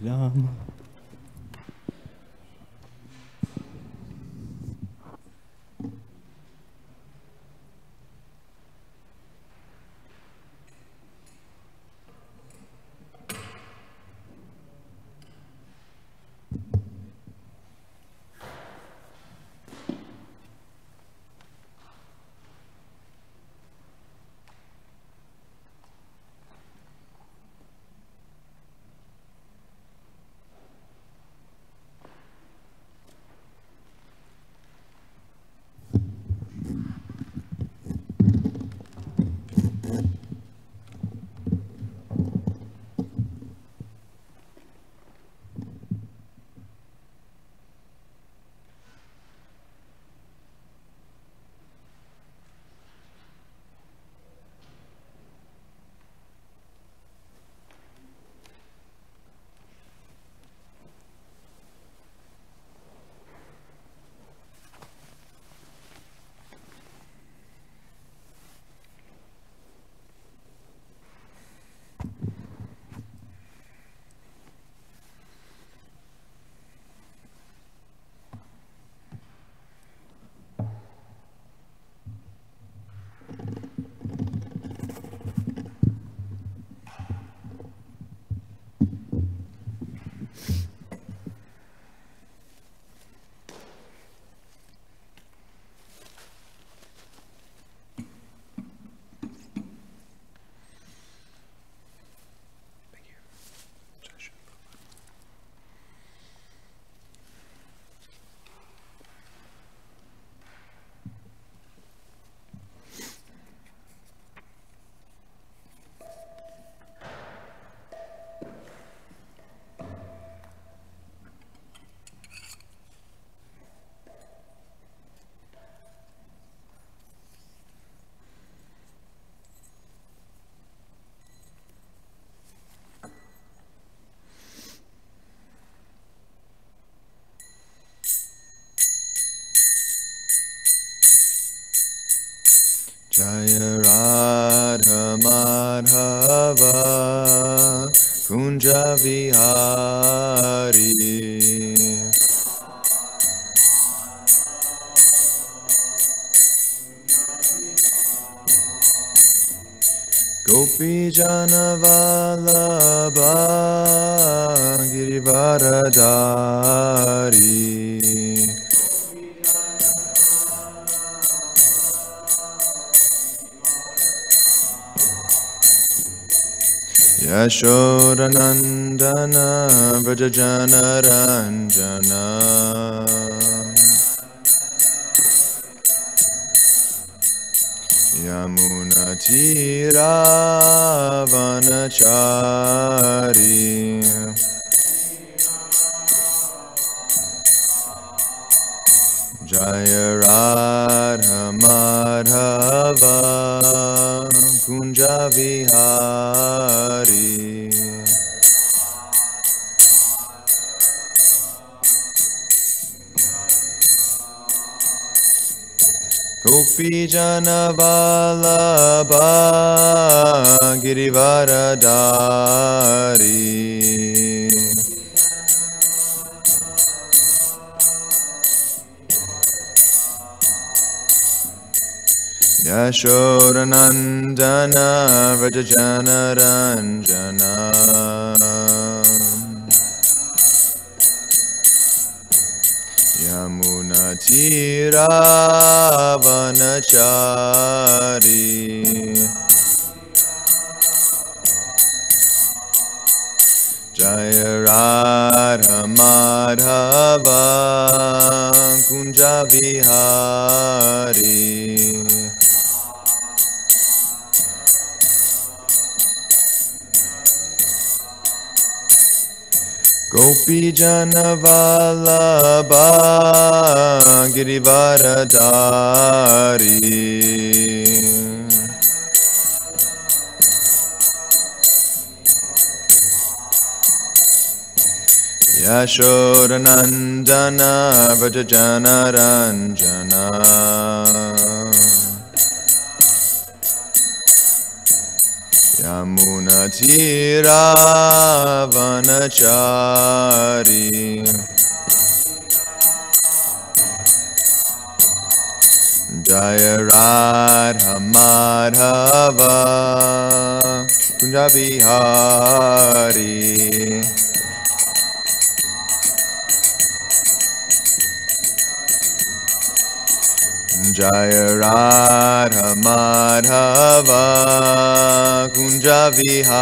Lama. Jaya Radha Madhava Kunja Vihari Gopi Jana Vallabha Girivaradari Yashodanandana Vrajajana Ranjana Yamuna Tira Vanachari Jaya Radha Madhava Kunja Vihari Gopi Jana Vallabha Girivaradari Yashodanandana Vrajajana Ranjana Yamuna Tira Vanachari Jaya Radha Madhava Kunja Vihari Gopi Jana Vallabha Girivaradari Yashodanandana Vrajajana Ranjana Yamunatiravanachari Jaya Radha Madhava Kunja Bihari Jaya Radha Madhava Kunja Vihari.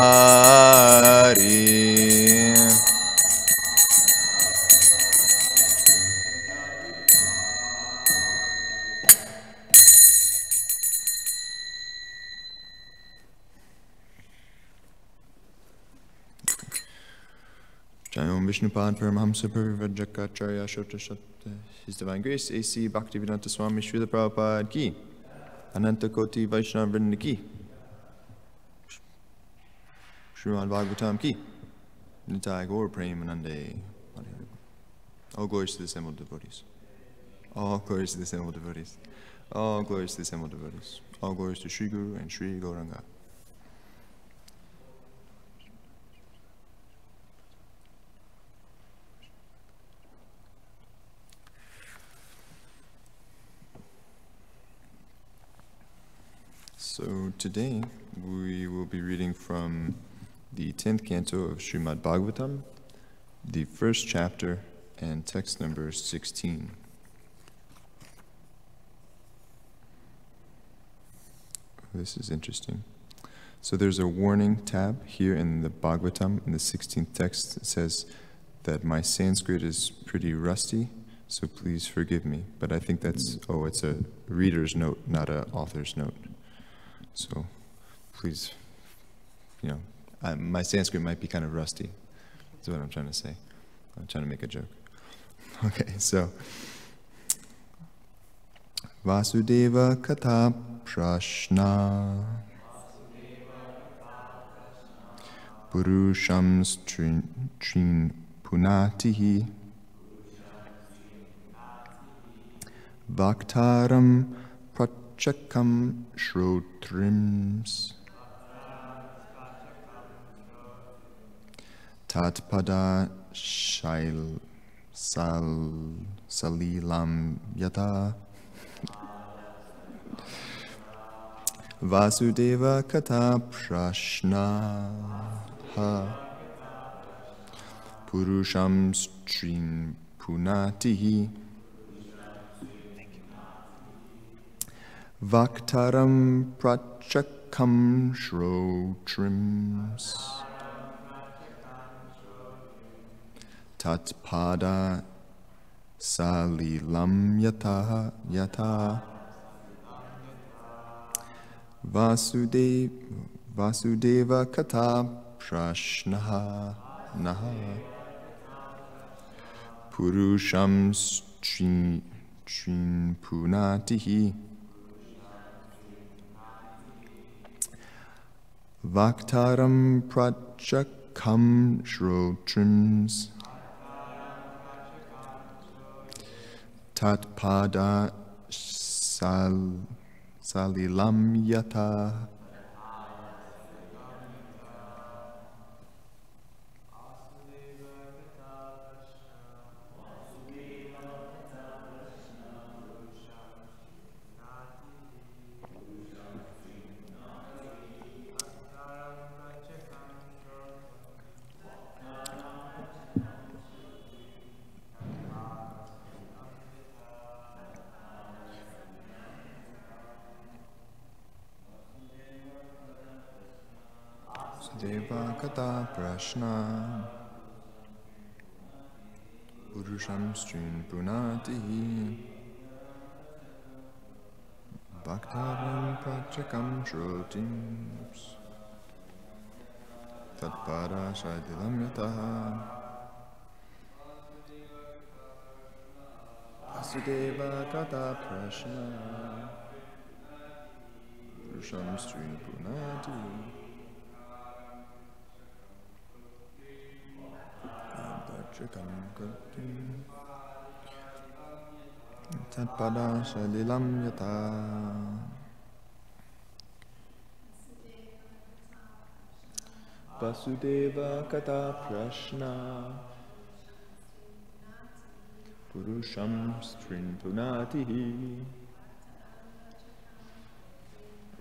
Jayom Vishnupad Paramahamsa Parivrajakacarya Shota Shota His Divine Grace A.C. Bhaktivedanta Swami Srila Prabhupada Ki Ananta Koti Vaishnava Vrinda Ki Srimad-Bhagavatam Ki Nitai Gaur Premanande. All glories to the assembled devotees. All glories to the assembled devotees. All glories to the assembled devotees. All glories to Sri Guru and Sri Gauranga. So today we will be reading from the 10th canto of Srimad-Bhagavatam, the first chapter and text number 16. This is interesting. So there's a warning tab here in the Bhagavatam, in the 16th text. It says that my Sanskrit is pretty rusty, so please forgive me. But I think that's, it's a reader's note, not an author's note. So please, my Sanskrit might be kind of rusty. That's what I'm trying to say. I'm trying to make a joke. Okay, so Vasudeva Katha Prashna Purusham Strin Punatihi Vaktaram Prachakam Shrotrims Tatpada Salilam Yata Vasudeva Kata Prashna Purusham Strin Punatihi Vaktaram Prachakam Shrotrims Tatpada Salilam Yata Vasudeva Kata Prashnaha Naha Purusham Strin Punatihi Vaktaram Prachakam Shrotrims Tatpada Salilam Yata Deva Kata Prashna Purusham Strin Punatihi Bhaktaram Prachakam Shrotims Tatpada Shadilam Yataha Vasudeva Kata Prashna Purusham Strin Punatihi Tatpada Salilam Yata. Vasudeva Kata Prashna Purusham Strintunatihi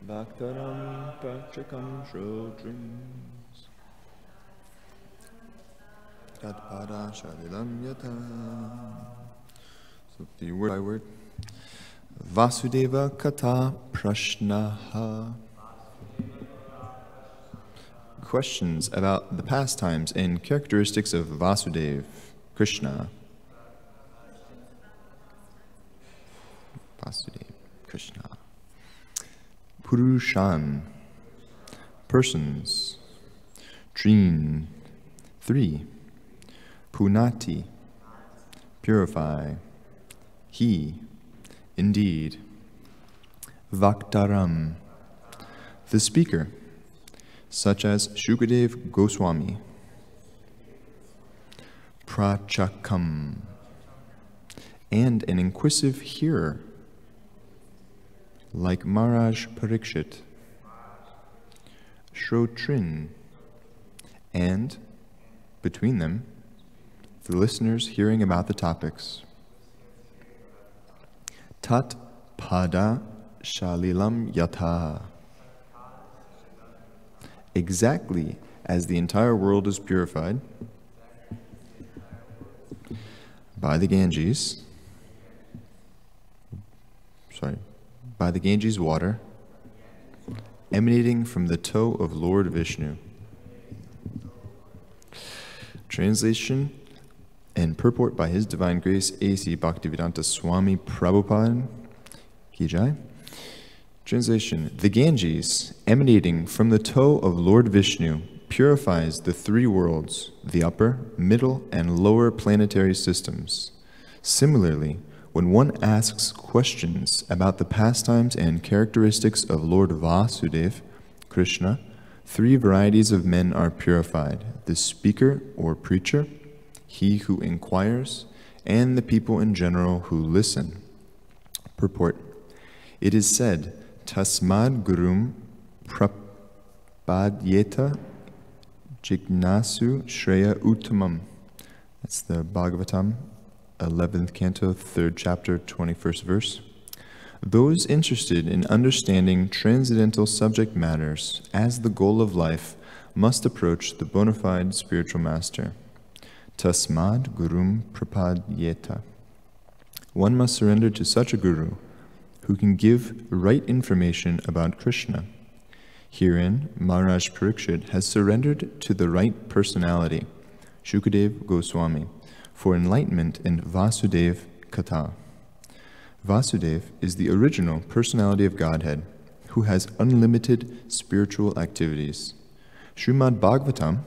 Bhaktaram Pachakam Shodrins Tatpada Shalilam Yata. So the word by word. Vasudeva Kata Prashnaha. Questions about the pastimes and characteristics of Vasudeva, Krishna. Vasudeva, Krishna. Purushan, persons. Trin, three. Punati, purify. He, indeed. Vaktaram, the speaker, such as Shukadeva Goswami. Prachakam, and an inquisitive hearer, like Maharaj Parikshit. Shrotrin, and, between them, the listeners hearing about the topics. Tat pada shalilam yata. Exactly as the entire world is purified by the Ganges, by the Ganges water emanating from the toe of Lord Vishnu. Translation and purport by His Divine Grace A.C. Bhaktivedanta Swami Prabhupada Ki Jai. Translation: the Ganges, emanating from the toe of Lord Vishnu, purifies the three worlds, the upper, middle, and lower planetary systems. Similarly, when one asks questions about the pastimes and characteristics of Lord Vasudeva, Krishna, three varieties of men are purified: the speaker or preacher, he who inquires, and the people in general who listen. Purport: it is said, Tasmad Gurum Prapadyeta Jignasu Shreya Uttamam. That's the Bhagavatam, 11th canto, 3rd chapter, 21st verse. Those interested in understanding transcendental subject matters as the goal of life must approach the bona fide spiritual master. Tasmad Gurum Prapadyeta. One must surrender to such a guru who can give right information about Krishna. Herein, Maharaj Parikshit has surrendered to the right personality, Shukadeva Goswami, for enlightenment in Vasudeva Kata. Vasudeva is the original personality of Godhead, who has unlimited spiritual activities. Srimad-Bhagavatam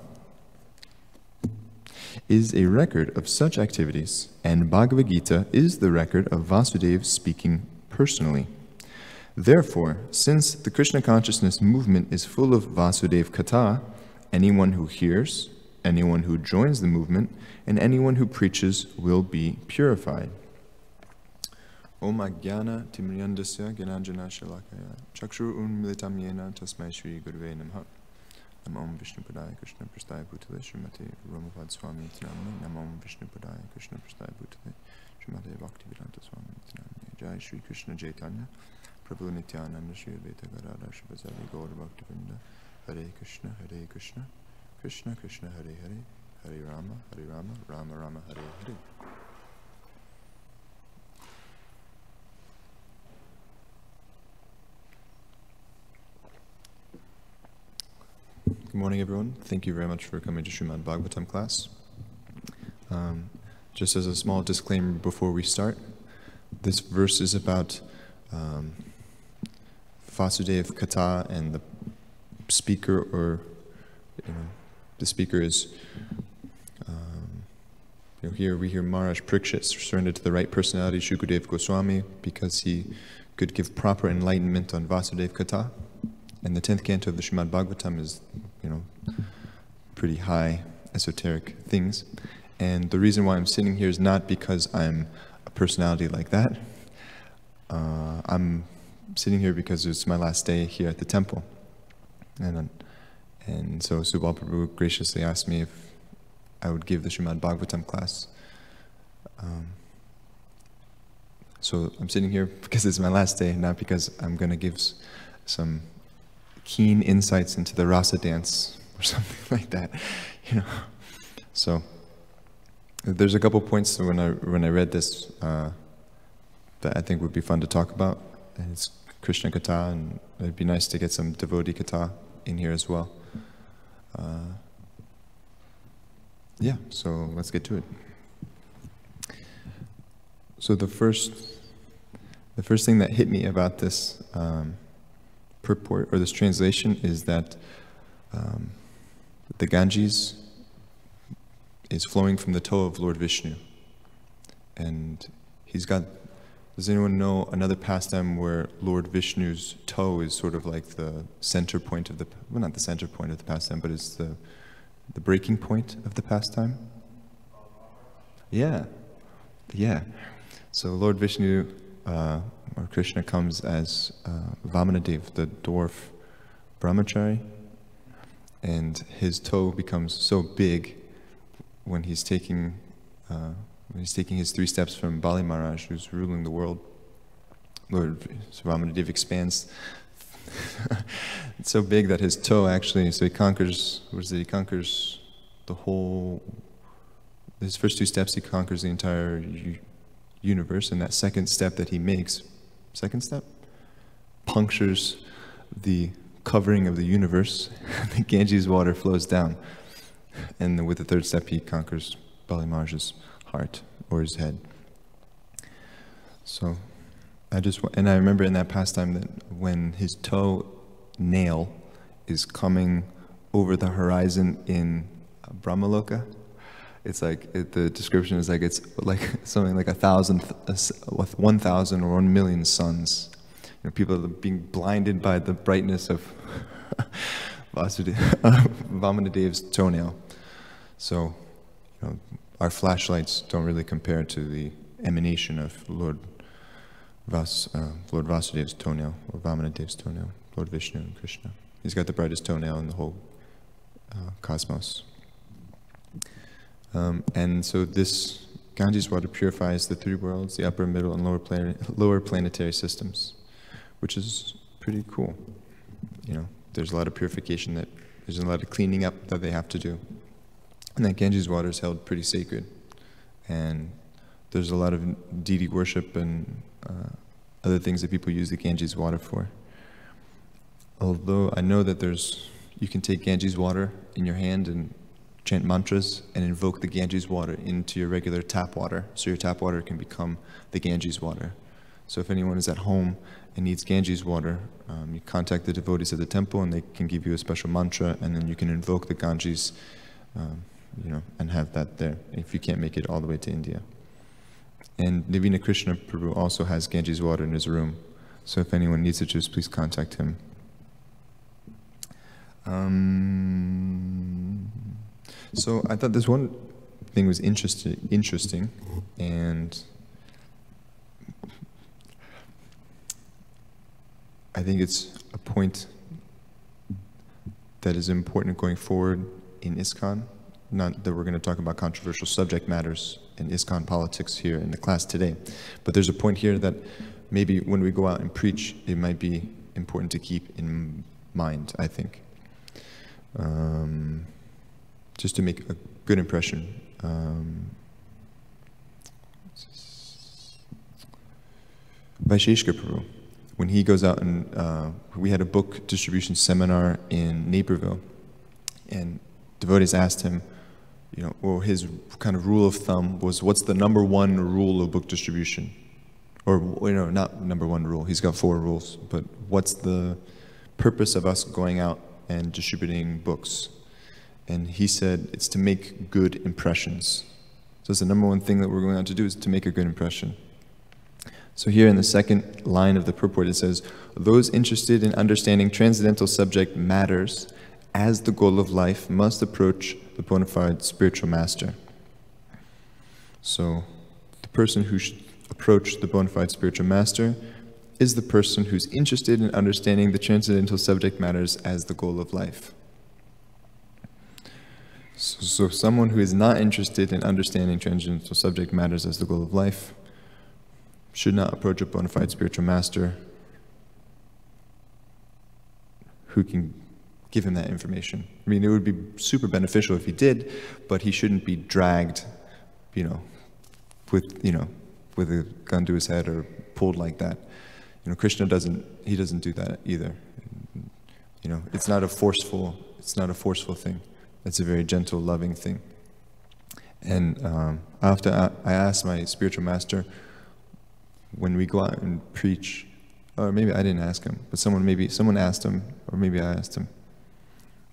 is a record of such activities, and Bhagavad Gita is the record of Vasudeva speaking personally. Therefore, since the Krishna consciousness movement is full of Vasudeva Kata, anyone who hears, anyone who joins the movement, and anyone who preaches will be purified. Om Ajnana Timriyandasya Gyananjana Shalakaya Chakshur Unmilitam Yena Tasmai Shri Gurve Namah. Namam Vishnu Padaya Krishna Prasthaya Bhutale Srimati Ramapad Swami Tinamne. Namam Vishnu Padaya Krishna Prasthaya Bhutale Srimati Bhaktivedanta Swami Tinamne. Jai Shri Krishna Chaitanya Prabhu Nityananda Shri Advaita Gadadhar Shivasari Gaur Bhaktivinda. Hare Krishna Hare Krishna Krishna Krishna Hare Hare Hare Rama Hare Rama Rama Rama Hare Hare. Good morning, everyone. Thank you very much for coming to Srimad-Bhagavatam class. Just as a small disclaimer before we start, this verse is about Vasudeva Kata, and the speaker, or the speaker is here we hear Maharaj Parikshit surrendered to the right personality, Shukadeva Goswami, because he could give proper enlightenment on Vasudeva Kata. And the 10th canto of the Srimad-Bhagavatam is, pretty high esoteric things. And the reason why I'm sitting here is not because I'm a personality like that. I'm sitting here because it's my last day here at the temple. And so Subal Prabhu graciously asked me if I would give the Srimad-Bhagavatam class. So I'm sitting here because it's my last day, not because I'm going to give some keen insights into the rasa dance or something like that, you know. So there's a couple points when I read this that I think would be fun to talk about. And it's Krishna Katha, and it'd be nice to get some devotee Katha in here as well. Yeah, so let's get to it. So the first thing that hit me about this purport or this translation is that the Ganges is flowing from the toe of Lord Vishnu, and he's got. Does anyone know another pastime where Lord Vishnu's toe is sort of like the center point of the, well, not the center point of the pastime, but it's the breaking point of the pastime? Yeah. So Lord Vishnu, or Krishna, comes as Vamanadev, the dwarf brahmachari, and his toe becomes so big when he's taking his 3 steps from Bali Maharaj, who's ruling the world. Lord Vamanadev expands. It's so big that his toe actually, so he conquers, he conquers the whole, his first 2 steps, he conquers the entire universe, and that second step that he makes, punctures the covering of the universe, the Ganges water flows down. And with the 3rd step, he conquers Bali Maharaj's heart or his head. So I remember in that pastime that when his toe nail is coming over the horizon in Brahmaloka, it's like, the description is like, it's like something like 1,000 or 1,000,000 suns. You know, people are being blinded by the brightness of Vamanadev's toenail. So, you know, our flashlights don't really compare to the emanation of Lord Vasudev's toenail, or Vamanadev's toenail, Lord Vishnu and Krishna. He's got the brightest toenail in the whole cosmos. And so this Ganges water purifies the 3 worlds, the upper, middle, and lower planetary systems, which is pretty cool. You know, there's a lot of purification, there's a lot of cleaning up that they have to do. And that Ganges water is held pretty sacred. And there's a lot of deity worship and other things that people use the Ganges water for. Although I know that you can take Ganges water in your hand and chant mantras and invoke the Ganges water into your regular tap water. So your tap water can become the Ganges water. So if anyone is at home and needs Ganges water, you contact the devotees at the temple and they can give you a special mantra, and then you can invoke the Ganges, you know, and have that there, if you can't make it all the way to India. And Navina Krishna Prabhu also has Ganges water in his room, so if anyone needs it, just please contact him. So I thought this one thing was interesting, and I think it's a point that is important going forward in ISKCON. Not that we're going to talk about controversial subject matters in ISKCON politics here in the class today, but there's a point here that maybe when we go out and preach, it might be important to keep in mind, I think. Just to make a good impression. Vaisheshika Prabhu, when he goes out and we had a book distribution seminar in Naperville, and devotees asked him, you know, well, his kind of rule of thumb was, what's the #1 rule of book distribution? Or, you know, not #1 rule, he's got 4 rules, but what's the purpose of us going out and distributing books? And he said, it's to make good impressions. So it's the #1 thing that we're going out to do, is to make a good impression. So here in the 2nd line of the purport, it says, those interested in understanding transcendental subject matters as the goal of life must approach the bona fide spiritual master. So the person who should approach the bona fide spiritual master is the person who's interested in understanding the transcendental subject matters as the goal of life. So someone who is not interested in understanding transcendental subject matters as the goal of life should not approach a bona fide spiritual master who can give him that information. I mean, it would be super beneficial if he did, but he shouldn't be dragged, with a gun to his head or pulled like that. Krishna doesn't do that either. It's not a forceful thing. It's a very gentle, loving thing. And I asked my spiritual master, when we go out and preach, or maybe I didn't ask him, but someone asked him, or maybe I asked him.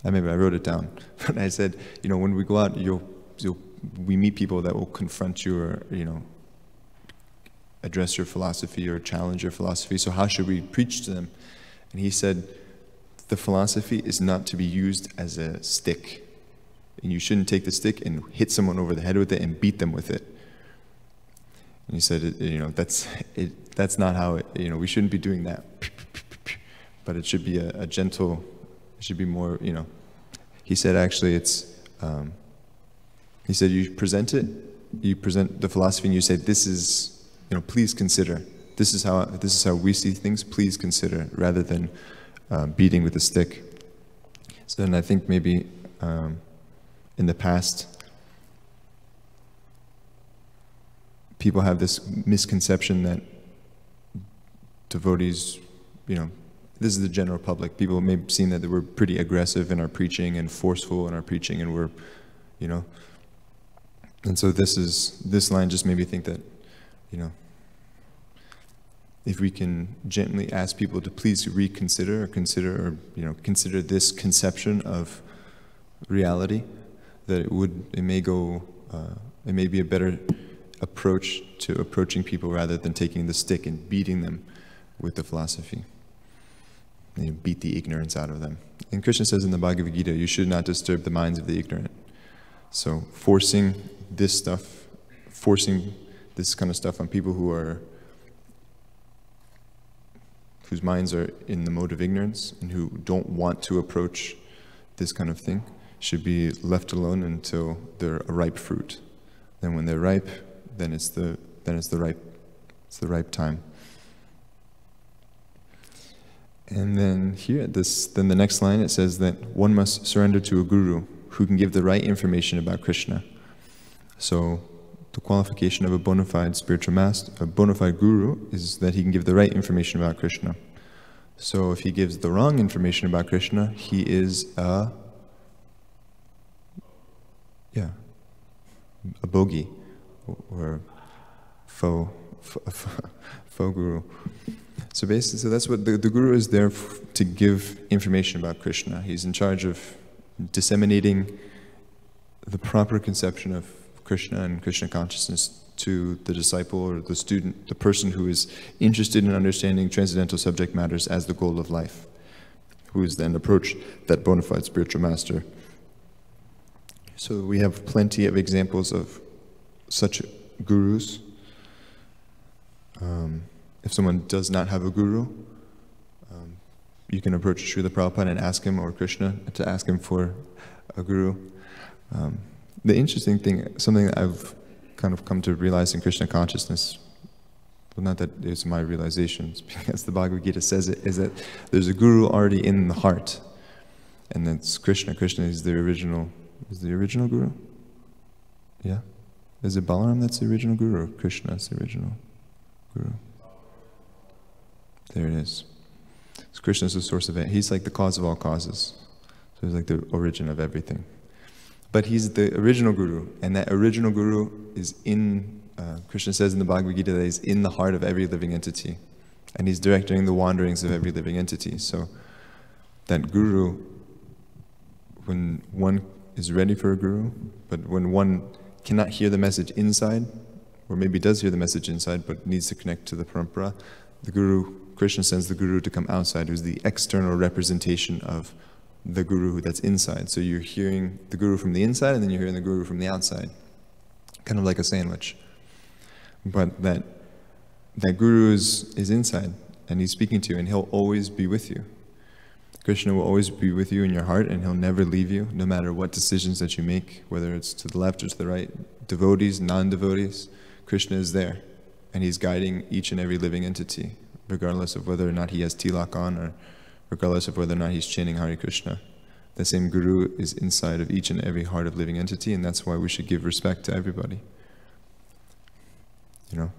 Maybe I wrote it down. But I said, when we go out, we meet people that will confront you or, address your philosophy or challenge your philosophy. So how should we preach to them? And he said, the philosophy is not to be used as a stick. And you shouldn't take the stick and hit someone over the head with it and beat them with it. And he said, that's not how it, we shouldn't be doing that. But it should be a gentle, it should be more, He said actually he said you present the philosophy and you say, this is, please consider. This is how we see things, please consider, rather than beating with a stick. So then I think maybe in the past, people have this misconception that devotees, this is the general public, people may have seen that we're pretty aggressive in our preaching and forceful in our preaching, and we're, and so this line just made me think that, if we can gently ask people to please reconsider or consider this conception of reality, that it may be a better approach to approaching people rather than taking the stick and beating them with the philosophy. Beat the ignorance out of them. And Krishna says in the Bhagavad Gita, you should not disturb the minds of the ignorant. So forcing this kind of stuff on people whose minds are in the mode of ignorance and who don't want to approach this kind of thing should be left alone until they're a ripe fruit. Then when they're ripe, then it's the ripe time. And then then the next line, it says that one must surrender to a guru who can give the right information about Krishna. So the qualification of a bona fide spiritual master, a bona fide guru, is that he can give the right information about Krishna. So if he gives the wrong information about Krishna, he is a bogey, or faux guru. So basically, that's what the guru is there to give information about Krishna. He's in charge of disseminating the proper conception of Krishna and Krishna consciousness to the disciple or the student, the person who is interested in understanding transcendental subject matters as the goal of life, who is then approached that bona fide spiritual master. So we have plenty of examples of such gurus. If someone does not have a guru, you can approach Srila Prabhupada and ask him, or Krishna, to ask him for a guru. The interesting thing, something that I've kind of come to realize in Krishna consciousness, well, not that it's my realizations, because the Bhagavad Gita says it, is that there's a guru already in the heart, and that's Krishna. Krishna is the original guru? Yeah? Is it Balaram that's the original guru, or Krishna is the original guru? There it is. So Krishna is the source of it. He's like the cause of all causes. So he's like the origin of everything. But he's the original guru, and that original guru is in, Krishna says in the Bhagavad Gita that he's in the heart of every living entity. And he's directing the wanderings of every living entity. So that guru, when one is ready for a guru, but when one cannot hear the message inside, or maybe does hear the message inside, but needs to connect to the parampara, the guru, Krishna sends the guru to come outside, who's the external representation of the guru that's inside. So you're hearing the guru from the inside, and then you're hearing the guru from the outside. Kind of like a sandwich. But that guru is inside, and he's speaking to you, and he'll always be with you. Krishna will always be with you in your heart, and he'll never leave you, no matter what decisions that you make, whether it's to the left or to the right. Devotees, non-devotees, Krishna is there, and he's guiding each and every living entity, regardless of whether or not he has tilak on, or regardless of whether or not he's chanting Hare Krishna. The same Guru is inside of each and every heart of living entity, and that's why we should give respect to everybody. You know,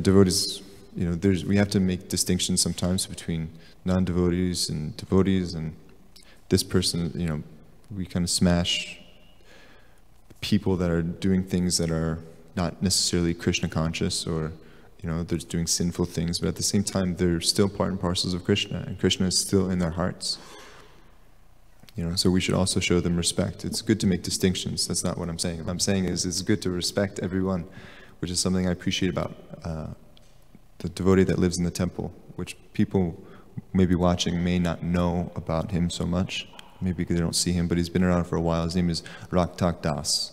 devotees, we have to make distinctions sometimes between non-devotees and devotees, and this person, we kind of smash people that are doing things that are not necessarily Krishna conscious, or they're doing sinful things, but at the same time, they're still part and parcels of Krishna, and Krishna is still in their hearts. So we should also show them respect. It's good to make distinctions. That's not what I'm saying. What I'm saying is it's good to respect everyone, which is something I appreciate about the devotee that lives in the temple, which people maybe watching may not know about him so much, maybe because they don't see him, but he's been around for a while. His name is Raktak Das.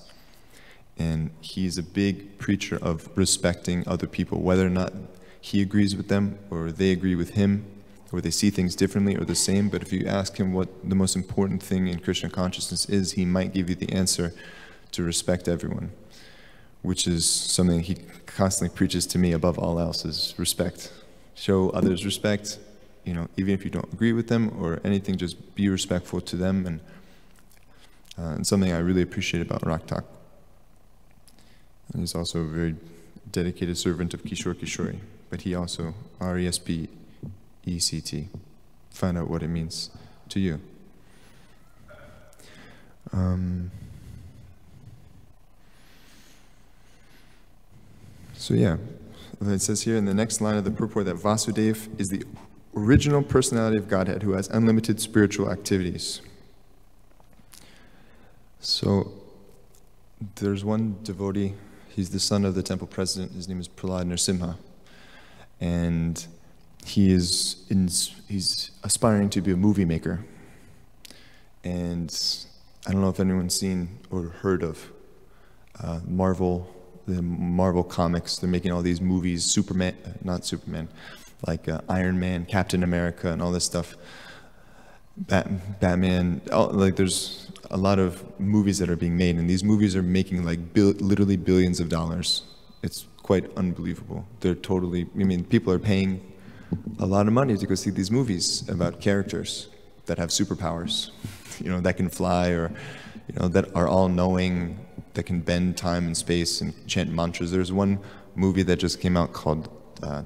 And he's a big preacher of respecting other people, whether or not he agrees with them, or they agree with him, or they see things differently or the same. But if you ask him what the most important thing in Krishna consciousness is, he might give you the answer to respect everyone, which is something he constantly preaches to me above all else, is respect. Show others respect, even if you don't agree with them or anything, just be respectful to them. And something I really appreciate about Raktak. And he's also a very dedicated servant of Kishore Kishori, but he also, R-E-S-P-E-C-T. Find out what it means to you. So yeah, it says here in the next line of the purport that Vasudeva is the original personality of Godhead who has unlimited spiritual activities. So there's one devotee, he's the son of the temple president, his name is Prahlad Narasimha, and he's aspiring to be a movie maker. And I don't know if anyone's seen or heard of Marvel, the Marvel comics. They're making all these movies, like Iron Man, Captain America, and all this stuff. Batman, there's a lot of movies that are being made, and these movies are making literally billions of dollars. It's quite unbelievable. People are paying a lot of money to go see these movies about characters that have superpowers, that can fly, or that are all-knowing, that can bend time and space and chant mantras. There's one movie that just came out called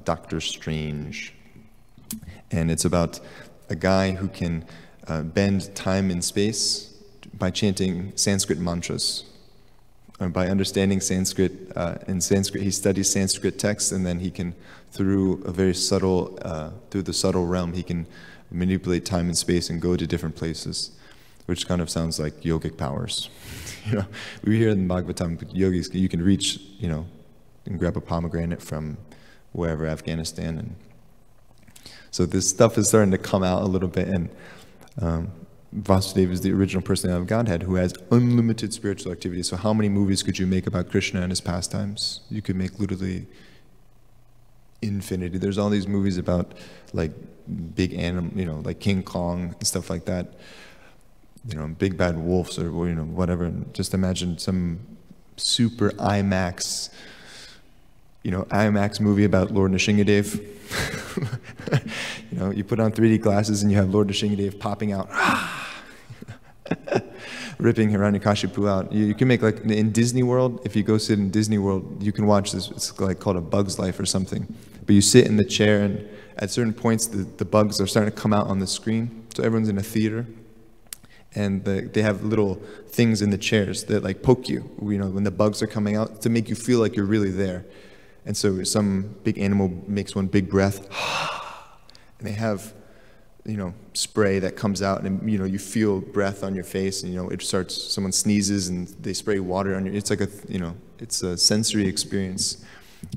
Doctor Strange, and it's about a guy who can bend time and space by chanting Sanskrit mantras, or by understanding Sanskrit. In Sanskrit, he studies Sanskrit texts, and then he can, through the subtle realm, he can manipulate time and space and go to different places, which kind of sounds like yogic powers. We hear in Bhagavatam, yogis, you can reach, and grab a pomegranate from wherever, Afghanistan. And so this stuff is starting to come out a little bit, and Vasudeva is the original personality of Godhead who has unlimited spiritual activity. So how many movies could you make about Krishna and his pastimes? You could make literally infinity. There's all these movies about big animal, like King Kong and stuff like that. Big bad wolves, or whatever. And just imagine some super IMAX movie about Lord Nrsimhadev. You put on 3D glasses and you have Lord Nrsimhadev popping out, ripping Hiranyakashipu out. You can make, in Disney World, if you go sit in Disney World, you can watch this, it's called A Bug's Life or something. But you sit in the chair, and at certain points the bugs are starting to come out on the screen. So everyone's in a theater, and they have little things in the chairs that poke you, when the bugs are coming out, to make you feel like you're really there. And so some big animal makes one big breath, and they have, spray that comes out, and you feel breath on your face, and it starts. Someone sneezes, and they spray water on you. It's like it's a sensory experience.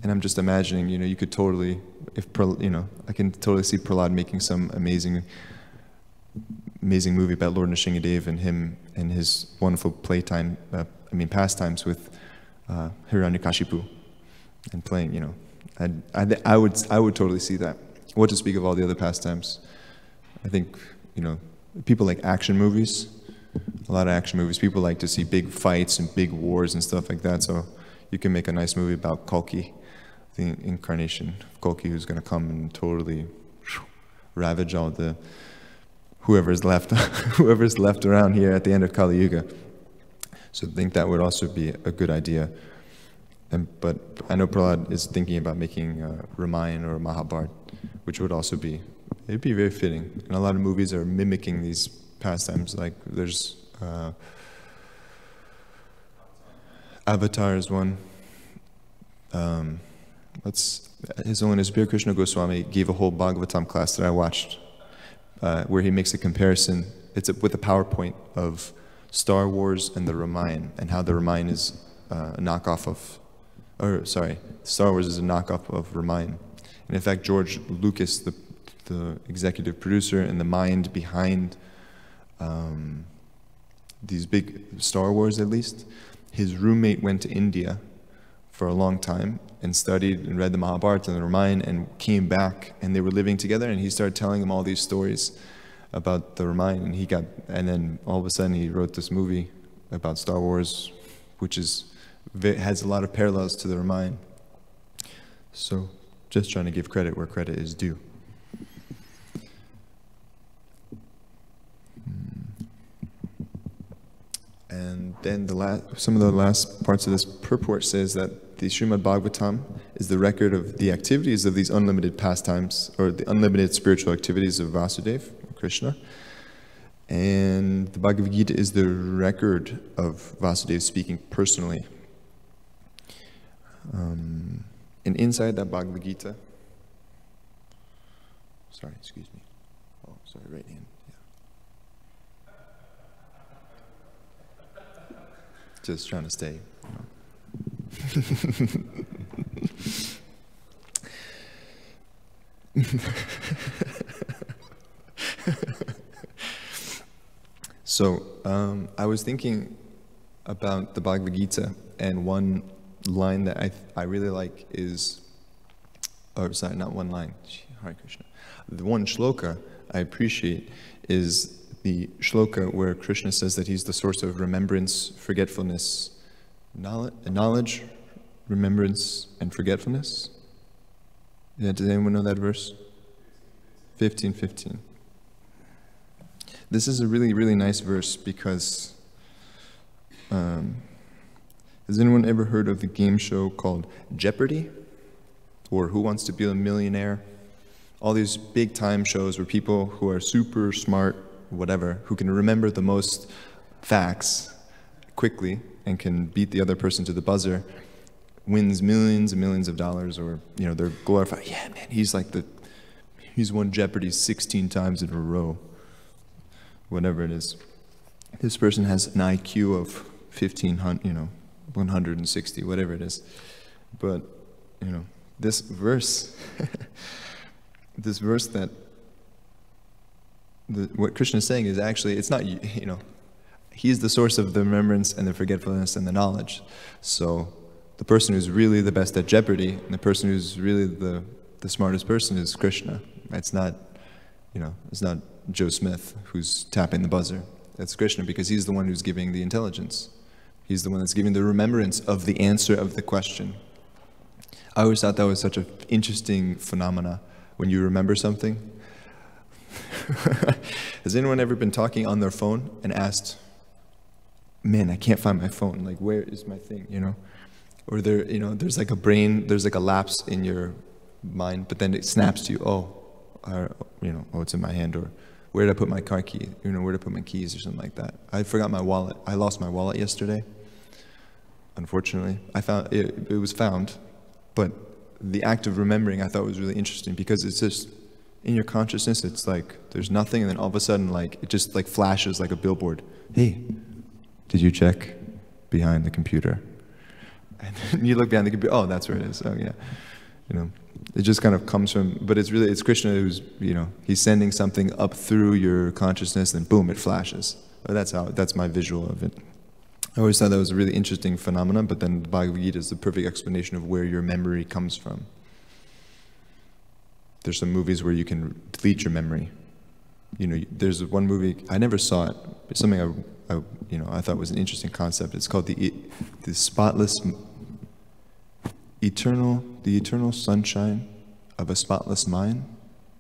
And I'm just imagining, you could totally, I can totally see Prahlad making some amazing movie about Lord Nrsimhadev and him and his wonderful pastimes with Hiranyakashipu. And playing, I would totally see that. What to speak of all the other pastimes? I think, people like action movies. A lot of action movies. People like to see big fights and big wars and stuff like that. So you can make a nice movie about Kalki, the incarnation of Kalki, who's going to come and totally ravage all the whoever's left around here at the end of Kali Yuga. So I think that would also be a good idea. But I know Prahlad is thinking about making Ramayana or Mahabharata, which would also it'd be very fitting. And a lot of movies are mimicking these pastimes. Like there's Avatar is one. His Holiness Bhir Krishna Goswami gave a whole Bhagavatam class that I watched, where he makes a comparison. It's with a PowerPoint of Star Wars and the Ramayana, and how the Ramayana is a knockoff of, Star Wars is a knockoff of Ramayana. And in fact, George Lucas, the executive producer and the mind behind these big Star Wars, at least, his roommate went to India for a long time and studied and read the Mahabharata and the Ramayana and came back, and they were living together, and he started telling him all these stories about the Ramayana, and then all of a sudden he wrote this movie about Star Wars, which has a lot of parallels to the Ramayana. So just trying to give credit where credit is due. And then some of the last parts of this purport says that the Srimad-Bhagavatam is the record of the activities of these unlimited pastimes, or the unlimited spiritual activities of Vasudeva, Krishna. And the Bhagavad Gita is the record of Vasudeva speaking personally. And inside that Bhagavad Gita, right hand. Just trying to stay. So I was thinking about the Bhagavad Gita, and one line that I really like is, not one line, Hare Krishna. The one shloka I appreciate is the shloka where Krishna says that he's the source of remembrance, forgetfulness, knowledge, remembrance, and forgetfulness. Yeah, does anyone know that verse? 15:15. This is a really, really nice verse because has anyone ever heard of the game show called Jeopardy? Or Who Wants to Be a Millionaire? All these big time shows where people who are super smart, whatever, who can remember the most facts quickly and can beat the other person to the buzzer, wins millions and millions of dollars, or they're glorified. Yeah, man, he's won Jeopardy 16 times in a row. Whatever it is. This person has an IQ of 160, whatever it is. But this verse this verse that what Krishna is saying is actually, it's not, he's the source of the remembrance and the forgetfulness and the knowledge. So the person who's really the best at Jeopardy and the person who's really the smartest person is Krishna. It's not, it's not Joe Smith who's tapping the buzzer. It's Krishna, because he's the one who's giving the intelligence. He's the one that's giving the remembrance of the answer of the question. I always thought that was such an interesting phenomena when you remember something. Has anyone ever been talking on their phone and asked, man, I can't find my phone, like where is my thing, Or there's like a lapse in your mind, but then it snaps to you, it's in my hand, or where did I put my car key, where did I put my keys or something like that. I forgot my wallet. I lost my wallet yesterday, unfortunately. I found it was found, but the act of remembering I thought was really interesting, because it's just in your consciousness, it's like there's nothing, and then all of a sudden, like it just like flashes like a billboard. Hey, did you check behind the computer? And then you look behind the computer. Oh, that's where it is. Oh yeah, it just kind of comes from. But it's Krishna who's he's sending something up through your consciousness, and boom, it flashes. That's my visual of it. I always thought that was a really interesting phenomenon, but then the Bhagavad Gita is the perfect explanation of where your memory comes from. There's some movies where you can delete your memory. You know, there's one movie, I never saw it, but something I thought was an interesting concept. It's called the spotless, the eternal sunshine of a spotless mind,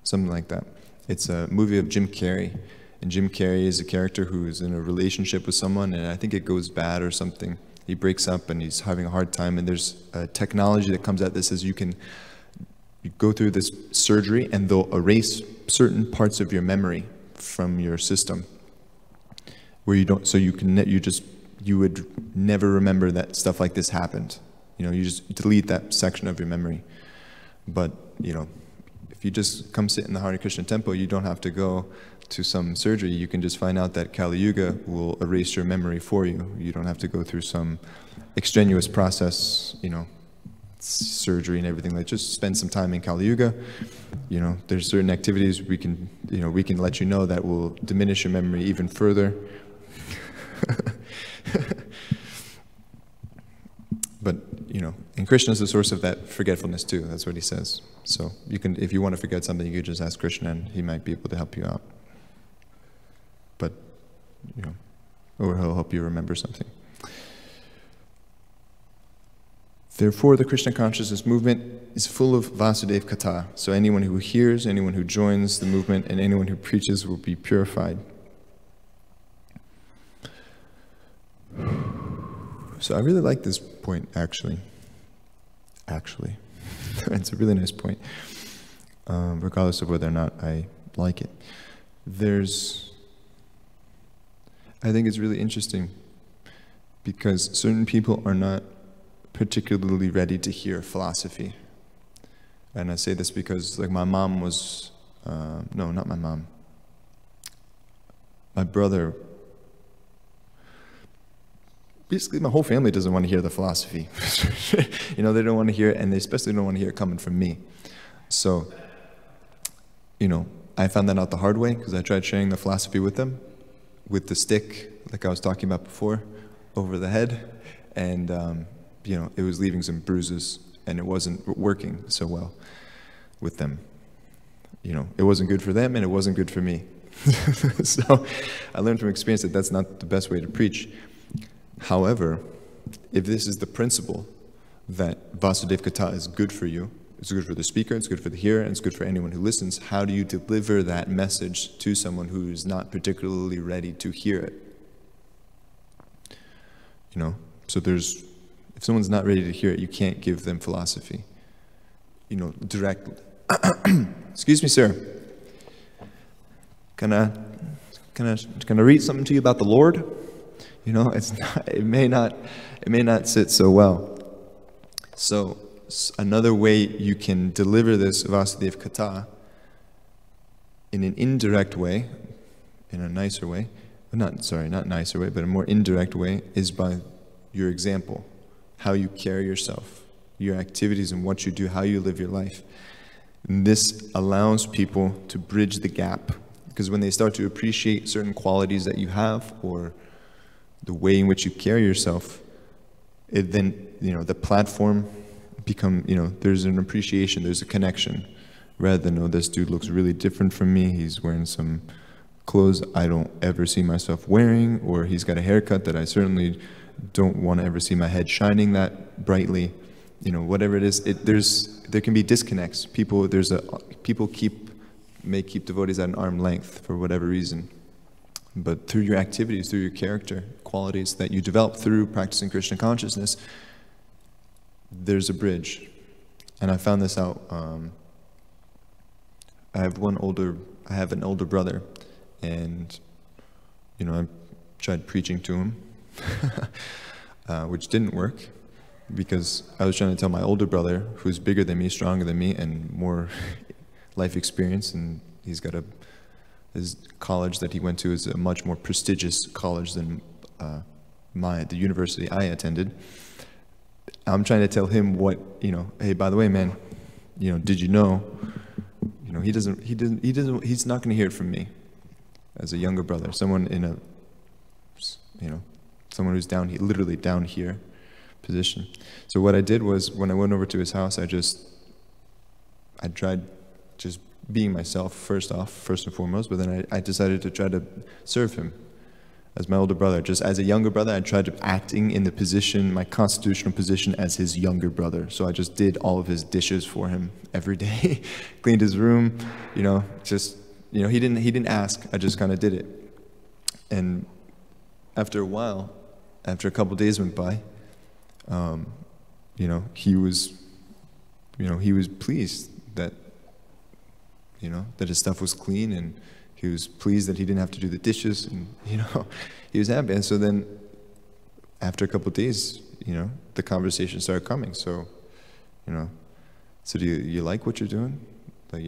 something like that. It's a movie of Jim Carrey, and Jim Carrey is a character who is in a relationship with someone, and I think it goes bad or something. He breaks up and he's having a hard time, and there's a technology that comes out that says you go through this surgery and they'll erase certain parts of your memory from your system, where you don't, so you would never remember that stuff like this happened. You know, you just delete that section of your memory. But, you know, if you just come sit in the Hare Krishna temple, you don't have to go to some surgery. You can just find out that Kali Yuga will erase your memory for you. You don't have to go through some extraneous process, you know, surgery and everything. Like, just spend some time in Kali Yuga. You know, there's certain activities we can let you know that will diminish your memory even further. But, you know, and Krishna is the source of that forgetfulness too. That's what he says. So you can, if you want to forget something, you could just ask Krishna and he might be able to help you out. But, you know, or he'll help you remember something. Therefore, the Krishna consciousness movement is full of Vasudev Katha. So anyone who hears, anyone who joins the movement, and anyone who preaches will be purified. So I really like this point, actually. It's a really nice point, regardless of whether or not I like it. I think it's really interesting because certain people are not particularly ready to hear philosophy. And I say this because, like, my mom was, no, not my mom. My brother, basically my whole family doesn't want to hear the philosophy. You know, they don't want to hear it, and they especially don't want to hear it coming from me. So, you know, I found that out the hard way because I tried sharing the philosophy with them, with the stick, like I was talking about before, over the head, and you know, it was leaving some bruises, and it wasn't working so well with them. You know, it wasn't good for them, and it wasn't good for me. So I learned from experience that that's not the best way to preach. However, if this is the principle that Vasudev Katha is good for you, it's good for the speaker, it's good for the hearer, and it's good for anyone who listens, how do you deliver that message to someone who is not particularly ready to hear it? You know, so if someone's not ready to hear it, you can't give them philosophy, you know, directly. Excuse me, sir. Can I read something to you about the Lord? You know, it may not sit so well. So another way you can deliver this Vasudev Katha in an indirect way, in a nicer way, not nicer way, but a more indirect way, is by your example, how you carry yourself, your activities and what you do, how you live your life. And this allows people to bridge the gap, because when they start to appreciate certain qualities that you have, or the way in which you carry yourself, it then, you know, the platform become, you know, there's an appreciation, there's a connection, rather than, oh, this dude looks really different from me, he's wearing some clothes I don't ever see myself wearing, or he's got a haircut that I certainly don't want to ever see my head shining that brightly. You know, whatever it is, there can be disconnects. People may keep devotees at an arm's length for whatever reason. But through your activities, through your character, qualities that you develop through practicing Krishna consciousness, there's a bridge. And I found this out. I have an older brother, and, you know, I tried preaching to him, which didn't work, because I was trying to tell my older brother, who's bigger than me, stronger than me, and more life experience, and he's got his college that he went to is a much more prestigious college than the university I attended. I'm trying to tell him what, you know, hey, by the way, man, you know, did you know, he's not going to hear it from me as a younger brother, someone someone who's down here, literally down here position. So what I did was, when I went over to his house, I tried just being myself first and foremost, but then I decided to try to serve him as my older brother. Just as a younger brother, I tried to acting in the position, my constitutional position as his younger brother. So I just did all of his dishes for him every day, cleaned his room, just, he didn't ask, I just kind of did it. And after a while, after a couple days went by, he was pleased that, that his stuff was clean, and he was pleased that he didn't have to do the dishes, and, he was happy. And so then, after a couple of days, the conversation started coming. So, so do you like what you're doing? Like,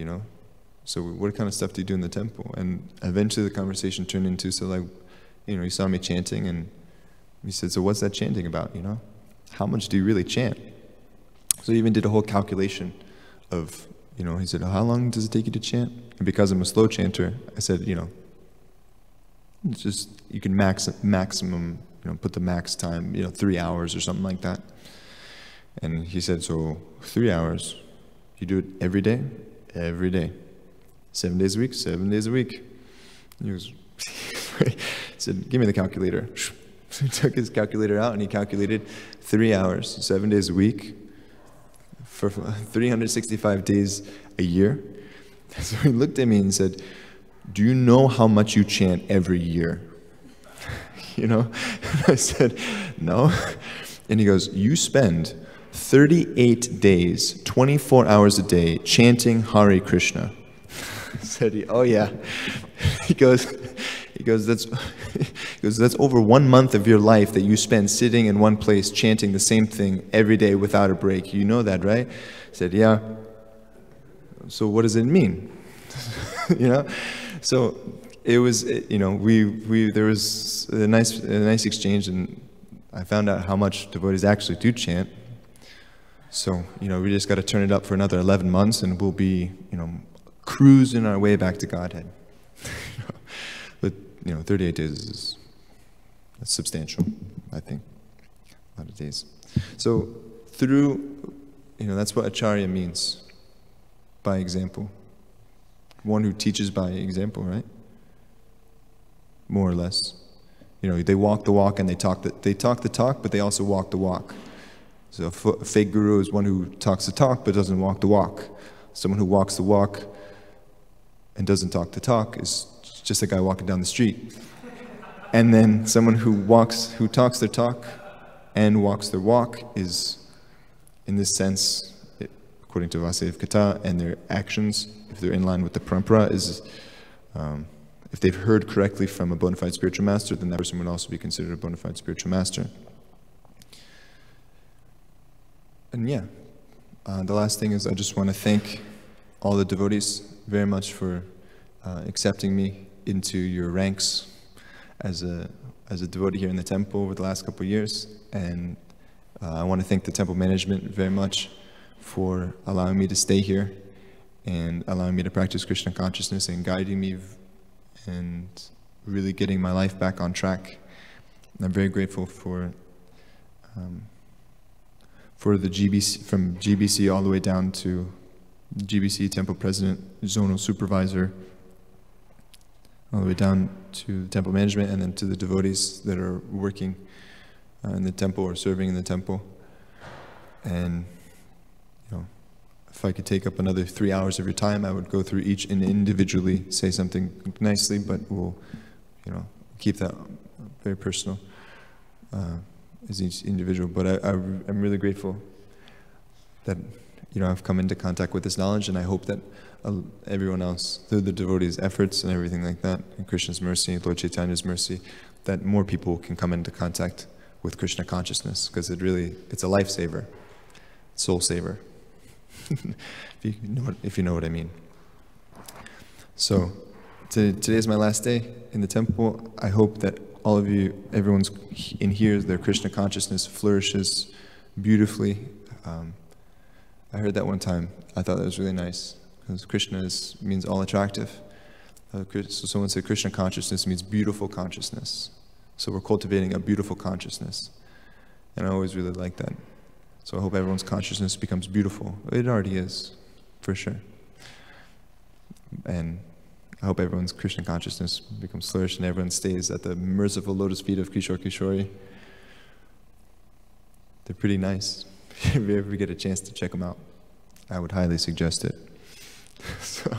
so what kind of stuff do you do in the temple? And eventually the conversation turned into, so like, he saw me chanting, and he said, so what's that chanting about, How much do you really chant? So he even did a whole calculation of, he said, how long does it take you to chant? And because I'm a slow chanter, I said, it's just, you can maximum, put the max time, 3 hours or something like that. And he said, so 3 hours, you do it every day? Every day. 7 days a week? 7 days a week. He was, he said, give me the calculator. So he took his calculator out and he calculated 3 hours, 7 days a week, for 365 days a year. So he looked at me and said, do you know how much you chant every year? And I said, no. And he goes, you spend 38 days, 24 hours a day chanting Hare Krishna. I said, oh yeah. He goes, that's over 1 month of your life that you spend sitting in one place chanting the same thing every day without a break. You know that, right? I said, yeah. So what does it mean? So it was, there was a nice exchange, and I found out how much devotees actually do chant. So, we just got to turn it up for another 11 months, and we'll be, cruising our way back to Godhead. But 38 days is substantial, I think. A lot of days. So through, that's what Acharya means, by example. One who teaches by example, right? More or less. They walk the walk and they talk the talk, but they also walk the walk. So a fake guru is one who talks the talk but doesn't walk the walk. Someone who walks the walk and doesn't talk the talk is just a guy walking down the street. And then someone who talks their talk and walks their walk is, in this sense, according to Vasudeva Kata, and their actions, if they're in line with the parampara, is if they've heard correctly from a bona fide spiritual master, then that person would also be considered a bona fide spiritual master. And yeah, the last thing is I just want to thank all the devotees very much for accepting me into your ranks as a devotee here in the temple over the last couple of years. And I want to thank the temple management very much for allowing me to stay here and allowing me to practice Krishna consciousness and guiding me and really getting my life back on track. And I'm very grateful for the GBC, from GBC all the way down to GBC temple president, zonal supervisor, all the way down to the temple management, and then to the devotees that are working in the temple or serving in the temple. And if I could take up another 3 hours of your time, I would go through each and individually say something nicely, but we'll, keep that very personal as each individual. But I'm really grateful that, I've come into contact with this knowledge, and I hope that everyone else, through the devotees' efforts and everything like that, and Krishna's mercy, Lord Chaitanya's mercy, that more people can come into contact with Krishna consciousness, because it's a lifesaver, soul saver. if you know what I mean. So today is my last day in the temple. I hope that all of you, everyone's in here, their Krishna consciousness flourishes beautifully. I heard that one time. I thought that was really nice, because Krishna means all attractive. So someone said Krishna consciousness means beautiful consciousness. So we're cultivating a beautiful consciousness. And I always really like that. So I hope everyone's consciousness becomes beautiful. It already is, for sure. And I hope everyone's Krishna consciousness becomes flourished and everyone stays at the merciful lotus feet of Kishore Kishori. They're pretty nice. If you ever get a chance to check them out, I would highly suggest it. So,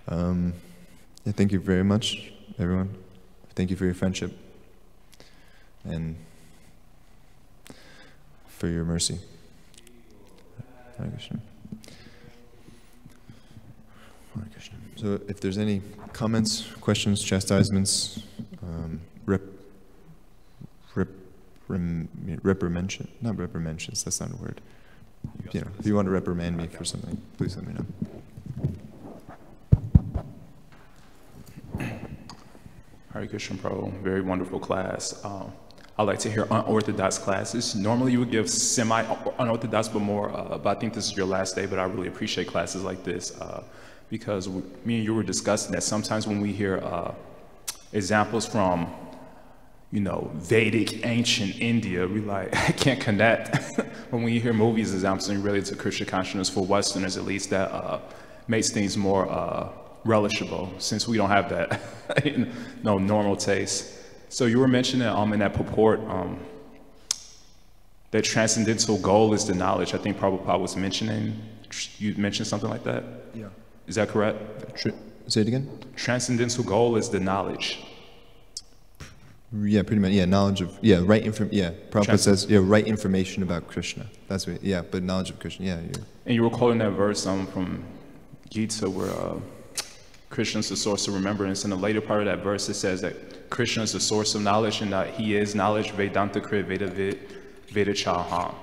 yeah, thank you very much, everyone. Thank you for your friendship and for your mercy. Hare Krishna. Hare Krishna. So if there's any comments, questions, chastisements, not reprimensions, that's not a word. You know, if you want to reprimand me for something, please let me know. Hare Krishna, Prabhu. Very wonderful class. I like to hear unorthodox classes. Normally you would give semi-unorthodox, but I think this is your last day, but I really appreciate classes like this because me and you were discussing that sometimes when we hear examples from, you know, Vedic, ancient India, we like, I can't connect. But when you hear movies examples and relate to Krishna consciousness for Westerners, at least that makes things more relishable since we don't have that no normal taste. So you were mentioning in that purport that transcendental goal is the knowledge. I think Prabhupada was mentioning, you mentioned something like that? Yeah. Is that correct? Say it again? Transcendental goal is the knowledge. Yeah, pretty much. Yeah, knowledge of, yeah, right yeah, Prabhupada says, yeah, right information about Krishna. That's what, yeah, but knowledge of Krishna, yeah. And you were quoting that verse from Gita where Krishna is the source of remembrance. In the later part of that verse, it says that Krishna is the source of knowledge and that he is knowledge, Vedanta Krit, Veda Chaham.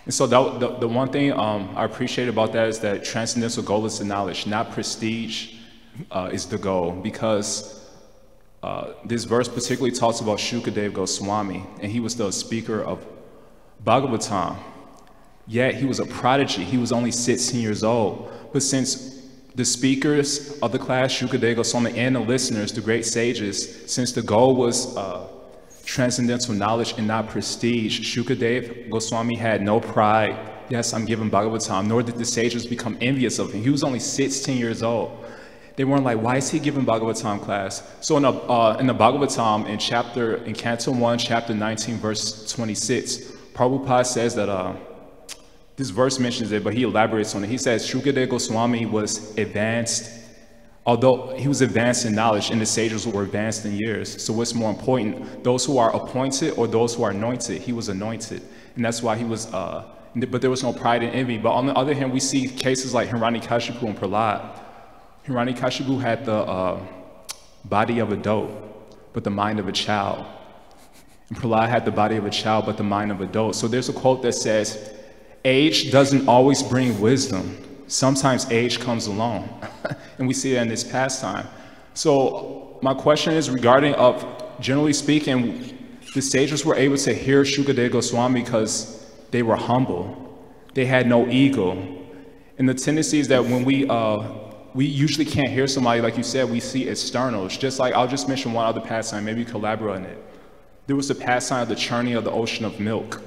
And so the one thing I appreciate about that is that transcendental goal is the knowledge, not prestige is the goal, because this verse particularly talks about Shukadeva Goswami, and he was the speaker of Bhagavatam. Yet he was a prodigy. He was only 16 years old. But since the speakers of the class, Shukadeva Goswami, and the listeners, the great sages, since the goal was transcendental knowledge and not prestige, Shukadeva Goswami had no pride. Yes, I'm giving Bhagavatam, nor did the sages become envious of him. He was only 16 years old. They weren't like, why is he giving Bhagavatam class? So in the Bhagavatam, in Canto 1, chapter 19, verse 26, Prabhupada says that, this verse mentions it, but he elaborates on it. He says, Shukadeva Goswami was advanced, although he was advanced in knowledge, and the sages were advanced in years. So what's more important, those who are appointed or those who are anointed? He was anointed. And that's why he was, but there was no pride and envy. But on the other hand, we see cases like Hiranyakashipu and Prahlad. Hiranyakashipu had the body of a doe, but the mind of a child. And Prahlad had the body of a child, but the mind of a doe. So there's a quote that says, age doesn't always bring wisdom. Sometimes age comes alone. And we see that in this pastime. So my question is regarding generally speaking, the sages were able to hear Shukadeva Goswami because they were humble. They had no ego. And the tendency is that when we usually can't hear somebody, like you said, we see externals. Just like, I'll just mention one other pastime, maybe you could elaborate on it. There was the pastime of the churning of the ocean of milk.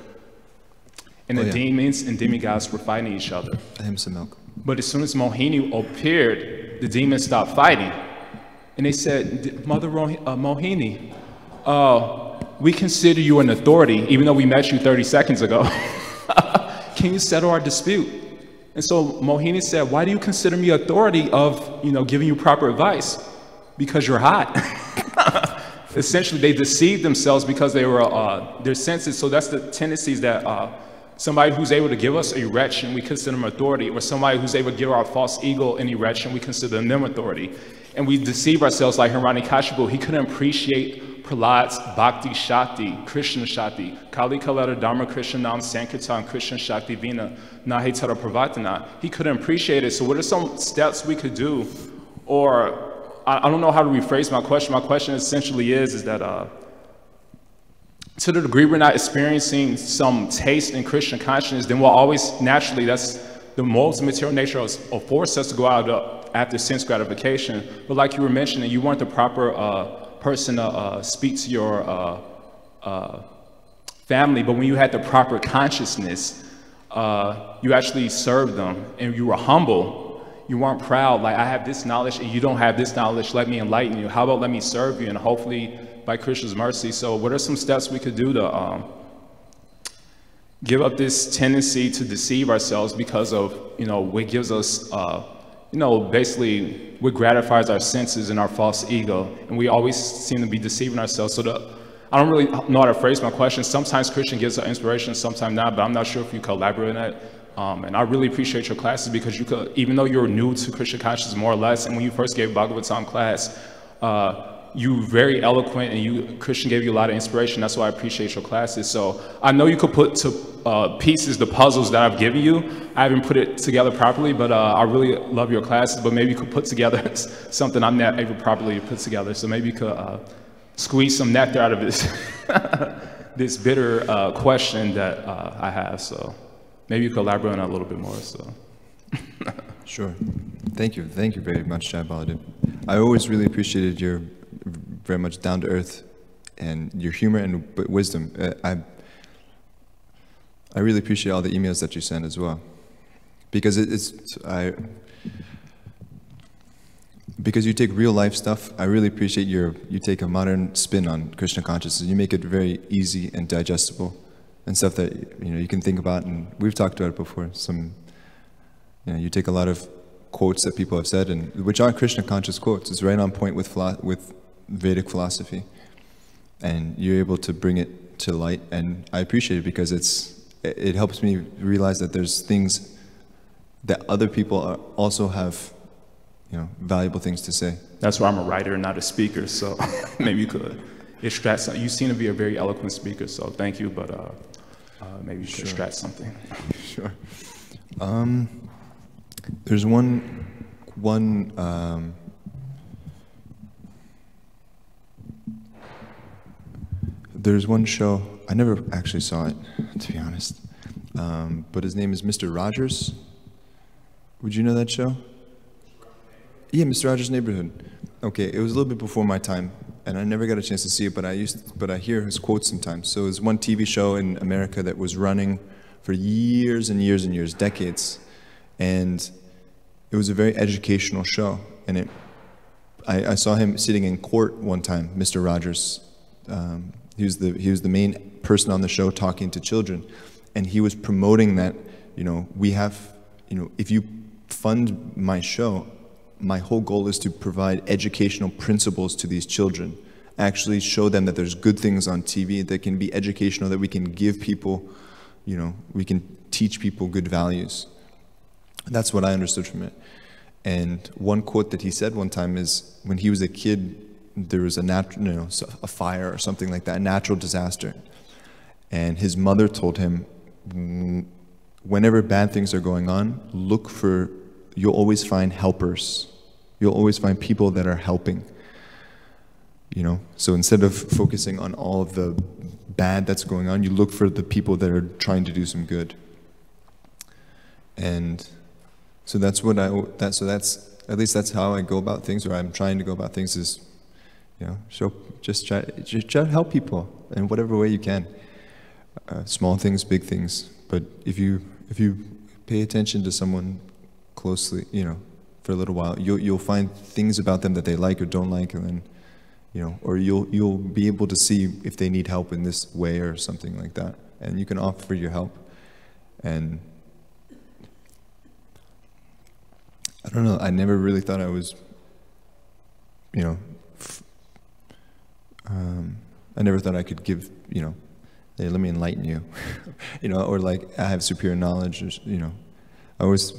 And the demons and demigods were fighting each other. Ahimsa milk. But as soon as Mohini appeared, the demons stopped fighting. And they said, Mother Mohini, we consider you an authority, even though we met you 30 seconds ago. Can you settle our dispute? And so Mohini said, why do you consider me authority of, giving you proper advice? Because you're hot. Essentially, they deceived themselves because they were, their senses. So that's the tendencies that somebody who's able to give us erection, we consider them authority, or somebody who's able to give our false ego an erection, we consider them authority. And we deceive ourselves like Hiranyakashipu. He couldn't appreciate Prahlad's Bhakti Shakti, Krishna Shakti, Kali Kalata Dharma Krishna Nam Sankirtan Krishna Shakti Vina Nahitara Pravatana. He couldn't appreciate it. So what are some steps we could do? Or I don't know how to rephrase my question. My question essentially is that to the degree we're not experiencing some taste in Krishna consciousness, then we'll always, naturally, that's the modes and material nature will force us to go out after sense gratification. But like you were mentioning, you weren't the proper person to speak to your family, but when you had the proper consciousness, you actually served them and you were humble. you weren't proud, like, I have this knowledge and you don't have this knowledge, let me enlighten you. How about let me serve you, and hopefully by Krishna's mercy. So what are some steps we could do to give up this tendency to deceive ourselves because of, what gives us, basically what gratifies our senses and our false ego. And we always seem to be deceiving ourselves. So I don't really know how to phrase my question. Sometimes Krishna gives us inspiration, sometimes not, but I'm not sure if you could elaborate on that. And I really appreciate your classes, because you could, even though you're new to Krishna consciousness more or less, and when you first gave Bhagavatam class, you were very eloquent, and Krishna gave you a lot of inspiration. That's why I appreciate your classes. So I know you could put to pieces the puzzles that I've given you. I haven't put it together properly, but I really love your classes. But maybe you could put together something I'm not able properly to put together. So maybe you could squeeze some nectar out of this this bitter question that I have. So maybe you could elaborate on that a little bit more. So. Sure. Thank you very much, Jai Baladev. I always really appreciated your very much down to earth and your humor and wisdom. I really appreciate all the emails that you send as well, because because you take real life stuff. I really appreciate you take a modern spin on Krishna consciousness. You make it very easy and digestible, and stuff that you can think about. And we've talked about it before. You take a lot of quotes that people have said, and which aren't Krishna conscious quotes. It's right on point with Vedic philosophy, and you're able to bring it to light. And I appreciate it, because it helps me realize that there's things that other people also have, valuable things to say. That's why I'm a writer and not a speaker. So maybe you could extract something. You seem to be a very eloquent speaker, so thank you. But maybe you should extract something. Sure. There's one. There's one show. I never actually saw it, to be honest. But his name is Mr. Rogers. Would you know that show? Yeah, Mr. Rogers' Neighborhood. Okay, it was a little bit before my time, and I never got a chance to see it. But I hear his quotes sometimes. So it was one TV show in America that was running for years and years and years, decades, and it was a very educational show. And I saw him sitting in court one time, Mr. Rogers. He was the main person on the show talking to children, and he was promoting that, we have, if you fund my show, my whole goal is to provide educational principles to these children, actually show them that there's good things on TV that can be educational, that we can give people, we can teach people good values. That's what I understood from it. And one quote that he said one time is, when he was a kid, there was a fire or something like that, a natural disaster. And his mother told him, whenever bad things are going on, you'll always find helpers. You'll always find people that are helping. So instead of focusing on all of the bad that's going on, you look for the people that are trying to do some good. And so that's at least that's how I go about things, or I'm trying to go about things, is just try to help people in whatever way you can. Small things, big things. But if you pay attention to someone closely, for a little while, you'll find things about them that they like or don't like, and then, or you'll be able to see if they need help in this way or something like that, and you can offer your help. And I don't know. I never really thought I was, I never thought I could give, hey, let me enlighten you, or like I have superior knowledge, or, I always,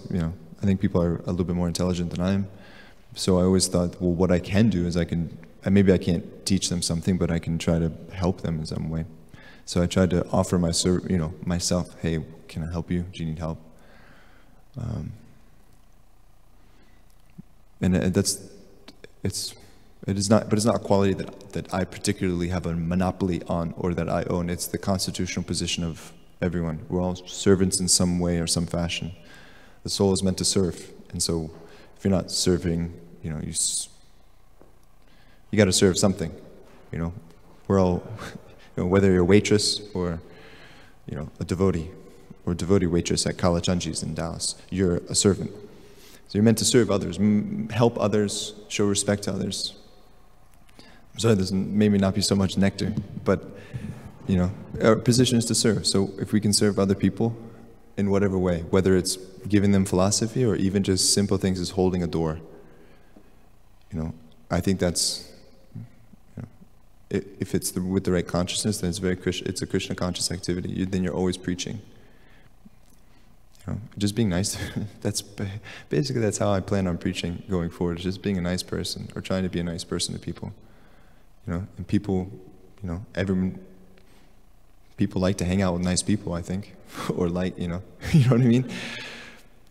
I think people are a little bit more intelligent than I am. So I always thought, well, what I can do is maybe I can't teach them something, but I can try to help them in some way. So I tried to offer myself, hey, can I help you? Do you need help? And it's not a quality that I particularly have a monopoly on, or that I own. It's the constitutional position of everyone. We're all servants in some way or some fashion. The soul is meant to serve, and so if you're not serving, you got to serve something. We're all, whether you're a waitress or a devotee, or devotee waitress at Kalachanji's in Dallas, you're a servant. So you're meant to serve others, help others, show respect to others. I'm sorry, this maybe not be so much nectar, but you know, our position is to serve. So if we can serve other people in whatever way, whether it's giving them philosophy or even just simple things as holding a door, you know, I think that's, you know, if it's with the right consciousness, then it's a Krishna conscious activity. Then you're always preaching. You know, just being nice. That's how I plan on preaching going forward. Just being a nice person, or trying to be a nice person to people. You know, and people, you know, people like to hang out with nice people, I think, or like, you know what I mean?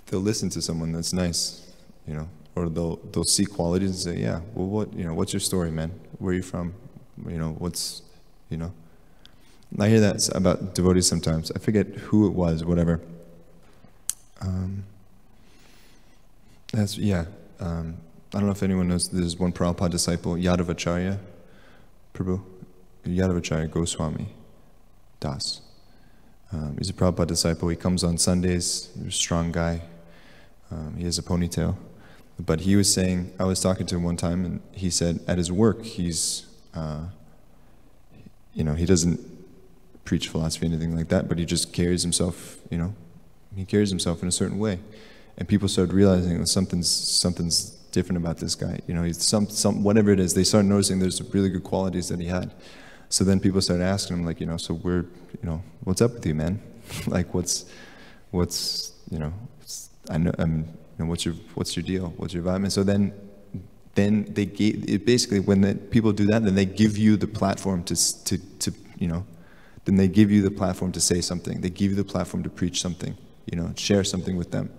They'll listen to someone that's nice, you know, or they'll see qualities and say, yeah, well, what's your story, man? Where are you from? You know, you know? I hear that about devotees sometimes. I forget who it was, whatever. I don't know if anyone knows, there's one Prabhupada disciple, Yadavacharya, Prabhu, Yadavacharya Goswami Das. He's a Prabhupada disciple. He comes on Sundays. He's a strong guy. He has a ponytail. But he was saying, I was talking to him one time, and he said at his work, he's, you know, he doesn't preach philosophy or anything like that, but he just carries himself, you know, he carries himself in a certain way. And people started realizing something's different about this guy. You know, he's whatever it is, they started noticing there's really good qualities that he had. So then people started asking him, like, you know, so what's up with you, man? Like, what's, you know, you know, what's your deal? What's your vibe? And so then they basically, when people do that, then they give you the platform to you know, then they give you the platform to say something. They give you the platform to preach something, you know, share something with them.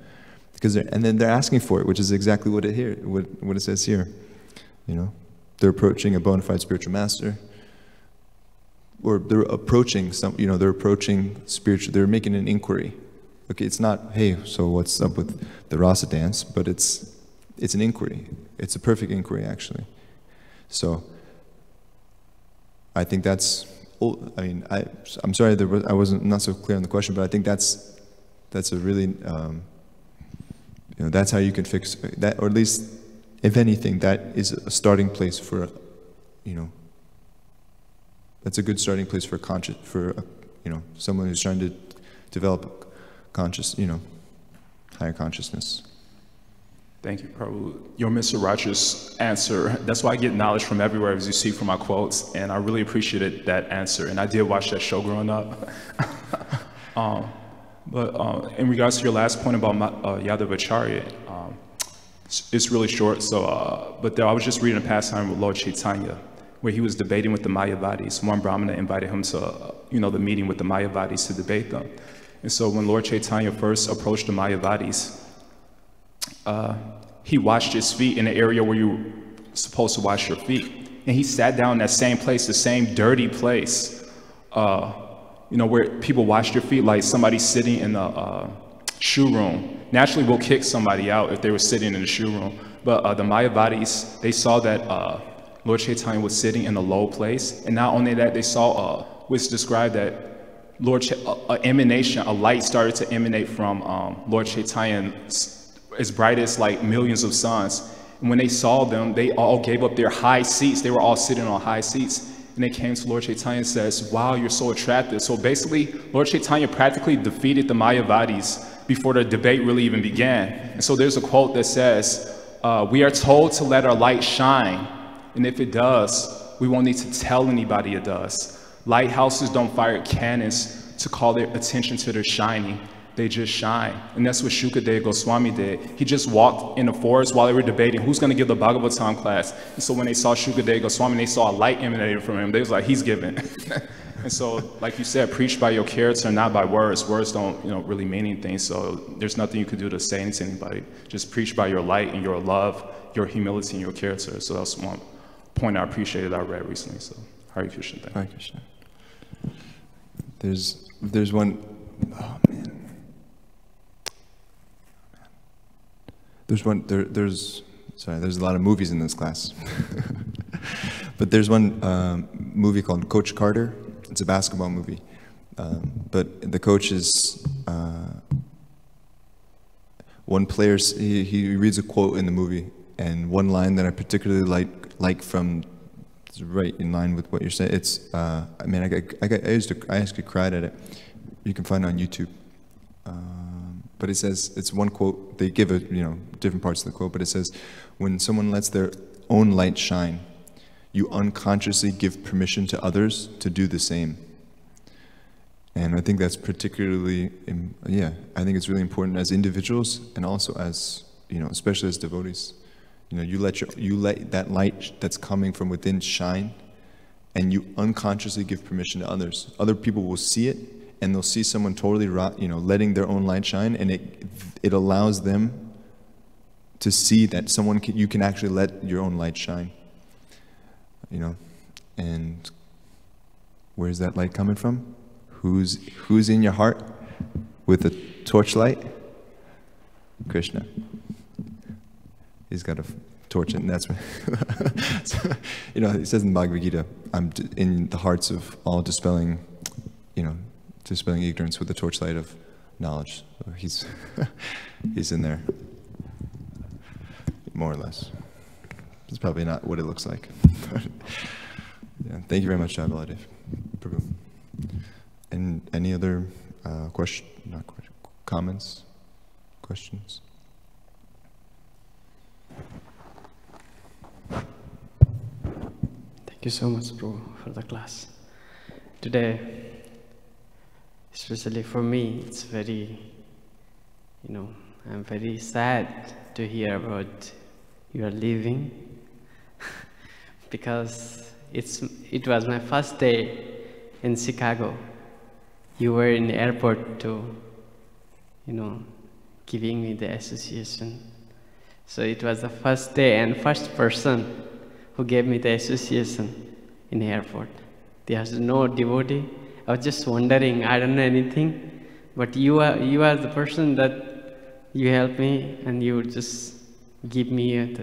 And then they're asking for it, which is exactly what it says here. You know, they're approaching a bona fide spiritual master, or they're approaching spiritual. They're making an inquiry. Okay, it's not, hey, so what's up with the rasa dance? But it's an inquiry. It's a perfect inquiry, actually. So I think that's. I mean, I'm sorry I wasn't not so clear on the question, but I think that's a really. You know, that's how you can fix that, or at least, if anything, that is a starting place for, you know, that's a good starting place for you know, someone who's trying to develop you know, higher consciousness. Thank you, Prabhu. Your Mr. Rogers' answer, that's why I get knowledge from everywhere, as you see from my quotes, and I really appreciated that answer, and I did watch that show growing up. But in regards to your last point about Yadavacharya, it's really short. So, but I was just reading a pastime with Lord Chaitanya, where he was debating with the Mayavadis. One Brahmana invited him to, you know, the meeting with the Mayavadis to debate them. And so, when Lord Chaitanya first approached the Mayavadis, he washed his feet in the area where you're supposed to wash your feet, and he sat down in that same place, the same dirty place. You know, where people wash their feet, like somebody sitting in the shoe room. Naturally, we'll kick somebody out if they were sitting in the shoe room. But the Mayavadis, they saw that Lord Chaitanya was sitting in a low place. And not only that, they saw what's described that a light started to emanate from Lord Chaitanya, as bright as like millions of suns. And when they saw them, they all gave up their high seats. They were all sitting on high seats. And they came to Lord Chaitanya and says, wow, you're so attractive. So basically, Lord Chaitanya practically defeated the Mayavadis before the debate really even began. And so there's a quote that says, we are told to let our light shine. And if it does, we won't need to tell anybody it does. Lighthouses don't fire cannons to call their attention to their shining. They just shine. And that's what Shukadeva Goswami did. He just walked in the forest while they were debating who's going to give the Bhagavatam class. And so when they saw Shukadeva Goswami, they saw a light emanating from him. They was like, he's giving. And so, like you said, preach by your character, not by words. Words don't, you know, really mean anything. So there's nothing you could do to say anything to anybody. Just preach by your light and your love, your humility and your character. So that's one point I appreciated I read recently. So Hare Krishna. Hare Krishna. There's one. Oh man. There's a lot of movies in this class. But there's one movie called Coach Carter. It's a basketball movie. But the coach is, one player, he reads a quote in the movie, and one line that I particularly like from, it's right in line with what you're saying. It's, I mean, I actually cried at it. You can find it on YouTube. But it says, it's one quote, they give it, different parts of the quote, but it says, when someone lets their own light shine, you unconsciously give permission to others to do the same. And I think that's particularly, I think it's really important as individuals and also as, especially as devotees. You let that light that's coming from within shine, and you unconsciously give permission to others. Other people will see it, and they'll see someone totally, letting their own light shine, and it allows them to see that you can actually let your own light shine. And where's that light coming from? Who's in your heart with a torchlight? Krishna. He's got a torch, and that's so, it says in the Bhagavad Gita, I'm in the hearts of all dispelling ignorance with the torchlight of knowledge. So he's in there, more or less. It's probably not what it looks like. Yeah, thank you very much, Baladev. Prabhu. And any other comments, questions? Thank you so much, Prabhu, for the class. Today, especially for me, it's very, I'm very sad to hear about your leaving because it was my first day in Chicago. You were in the airport to, giving me the association. So it was the first day and first person who gave me the association in the airport. There's no devotee. I was just wondering, I don't know anything, but you are the person that you helped me, and you just give me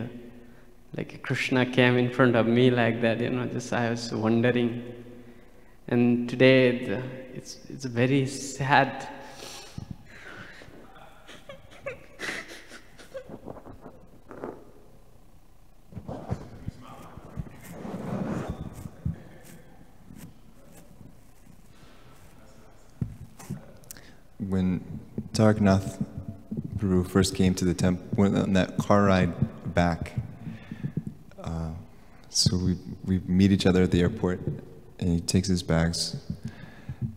like Krishna came in front of me like that, just I was wondering. And today it's very sad. When Taraknath Prabhu first came to the temple, went on that car ride back, so we meet each other at the airport, and he takes his bags,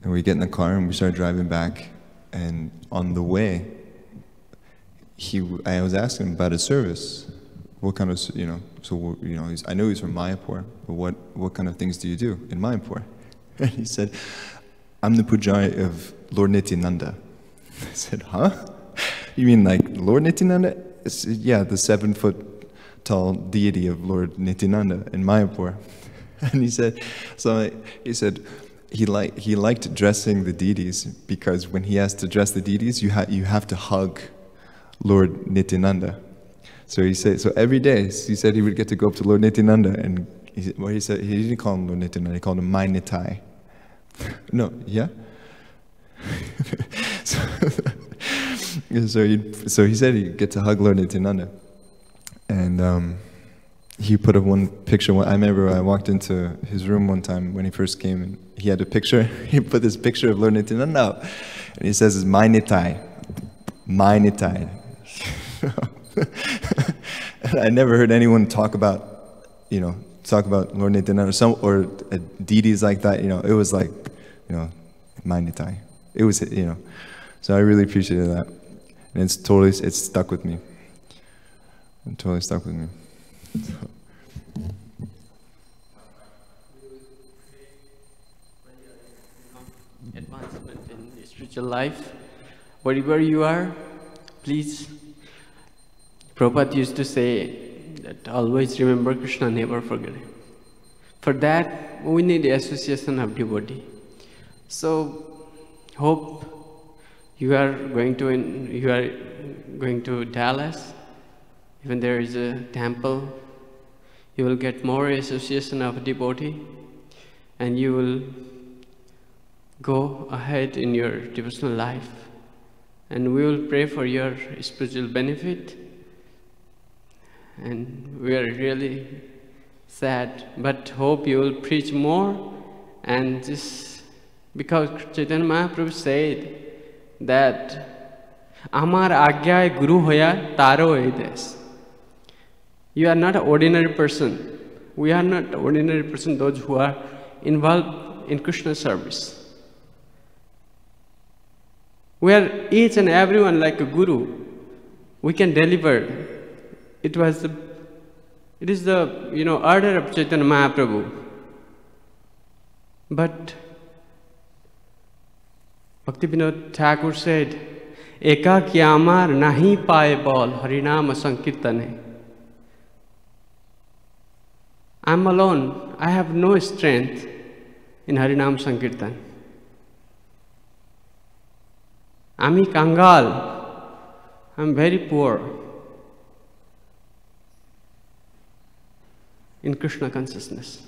and we get in the car and we start driving back, and on the way, I was asking him about his service. What kind of, I know he's from Mayapur, but what kind of things do you do in Mayapur? And he said, I'm the pujari of Lord Nityananda. I said, huh? You mean like Lord Nityananda? Yeah, the 7-foot tall deity of Lord Nityananda in Mayapur. And he said he liked dressing the deities because when he has to dress the deities, you have to hug Lord Nityananda. So he said, so every day, he said he would get to go up to Lord Nityananda, and he said he didn't call him Lord Nityananda, he called him my Nitai. No, yeah? So he said he'd get to hug Lord Nityananda. And he put up one picture. I remember I walked into his room one time when he first came, and he had a picture. He put this picture of Lord Nityananda up, and he says, it's my Nitai. My Nitai. And I never heard anyone talk about Lord Nityananda or deities like that. It was like, my Nitai. It was, so I really appreciated that. And it's stuck with me. It totally stuck with me. Advancement in the spiritual life, wherever you are, please. Prabhupada used to say that always remember Krishna, never forget him. For that, we need the association of devotee. So, hope you are going to Dallas. Even there is a temple, you will get more association of devotee, and you will go ahead in your devotional life. and we will pray for your spiritual benefit. And we are really sad, but hope you will preach more. And just because Chaitanya Mahaprabhu said that Amar Agyay Guru Hoya Taro Edes. You are not an ordinary person. We are not ordinary person, those who are involved in Krishna service. We are each and everyone like a guru. We can deliver. It is the order of Chaitanya Mahaprabhu. But Bhaktivinoda Thakur said, Eka kyamar nahi paye bol harinama sankirtane. I am alone. I have no strength in Harinam Sankirtan. Ami Kangal. I am very poor in Krishna consciousness.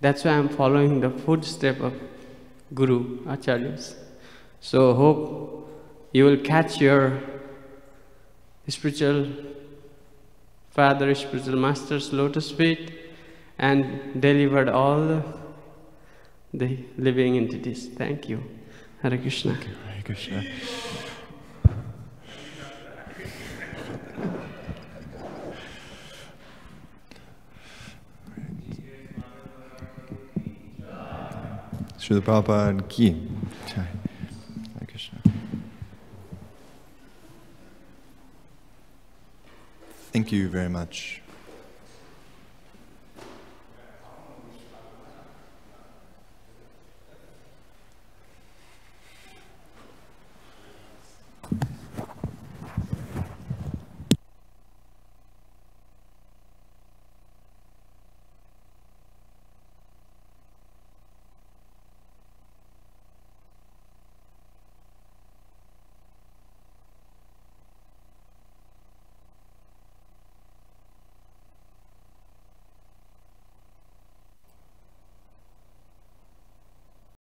That's why I am following the footstep of Guru Acharyas. So hope you will catch your spiritual Father, spiritual master's lotus feet and delivered all the living entities. Thank you. Hare Krishna. Hare Krishna. Srila Prabhupada ki. Hare Krishna. Thank you very much.